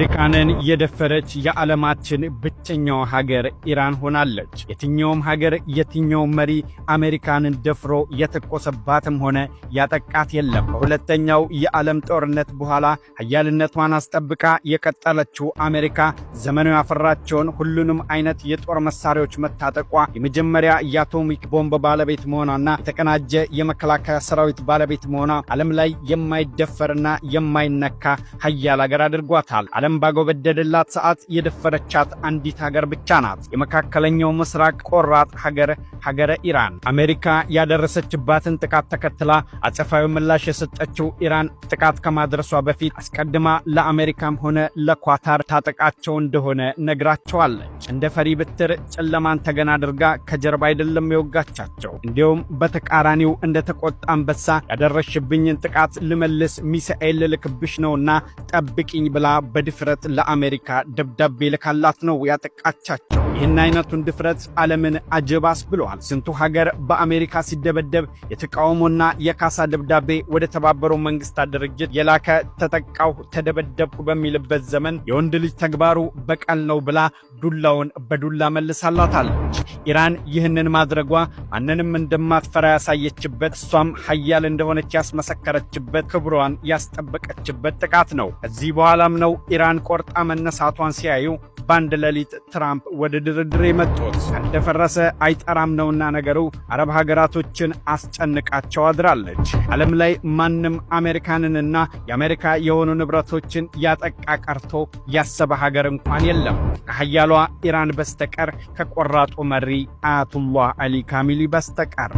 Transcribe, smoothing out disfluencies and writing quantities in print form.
አሜሪካንን የደፈረች የዓለማችን ብቸኛው ሀገር ኢራን ሆናለች። የትኛውም ሀገር የትኛውም መሪ አሜሪካንን ደፍሮ የተኮሰባትም ሆነ ያጠቃት የለም። በሁለተኛው የዓለም ጦርነት በኋላ ኃያልነቷን አስጠብቃ የቀጠለችው አሜሪካ ዘመኑ ያፈራቸውን ሁሉንም አይነት የጦር መሳሪያዎች መታጠቋ፣ የመጀመሪያ የአቶሚክ ቦምብ ባለቤት መሆኗና የተቀናጀ የመከላከያ ሰራዊት ባለቤት መሆኗ ዓለም ላይ የማይደፈርና የማይነካ ኃያል ሀገር አድርጓታል። ዓለም ባጎበደደላት ሰዓት የደፈረቻት አንዲት ሀገር ብቻ ናት። የመካከለኛው ምስራቅ ቆራጥ ሀገረ ኢራን። አሜሪካ ያደረሰችባትን ጥቃት ተከትላ አጸፋዊ ምላሽ የሰጠችው ኢራን ጥቃት ከማድረሷ በፊት አስቀድማ ለአሜሪካም ሆነ ለኳታር ታጠቃቸው እንደሆነ ነግራቸዋለች። እንደ ፈሪ ብትር ጨለማን ተገና አድርጋ ከጀርባ አይደለም የወጋቻቸው። እንዲሁም በተቃራኒው እንደ ተቆጣ አንበሳ ያደረሽብኝን ጥቃት ልመልስ ሚሳኤል ልክብሽ ነውና ጠብቂኝ ብላ በድፍረት ለአሜሪካ ደብዳቤ ልካላት ነው ያጠቃቻቸው። ይህን አይነቱን ድፍረት ዓለምን አጀባስ ብሏል። ስንቱ ሀገር በአሜሪካ ሲደበደብ የተቃውሞና የካሳ ደብዳቤ ወደ ተባበሩት መንግስታት ድርጅት የላከ ተጠቃው ተደበደብኩ በሚልበት ዘመን የወንድ ልጅ ተግባሩ በቀል ነው ብላ ዱላውን በዱላ መልሳላታለች። ኢራን ይህንን ማድረጓ ማንንም እንደማትፈራ ያሳየችበት፣ እሷም ኃያል እንደሆነች ያስመሰከረችበት፣ ክብሯን ያስጠበቀችበት ጥቃት ነው። ከዚህ በኋላም ነው ኢራን ቆርጣ መነሳቷን ሲያዩ በአንድ ሌሊት ትራምፕ ወደ ድርድር የመጡት። እንደፈረሰ አይጠራም ነውና ነገሩ አረብ ሀገራቶችን አስጨንቃቸው አድራለች። ዓለም ላይ ማንም አሜሪካንንና የአሜሪካ የሆኑ ንብረቶችን ያጠቃ ቀርቶ ያሰበ ሀገር እንኳን የለም ከኃያሏ ኢራን በስተቀር፣ ከቆራጡ መሪ አያቱላህ አሊ ካሚሊ በስተቀር።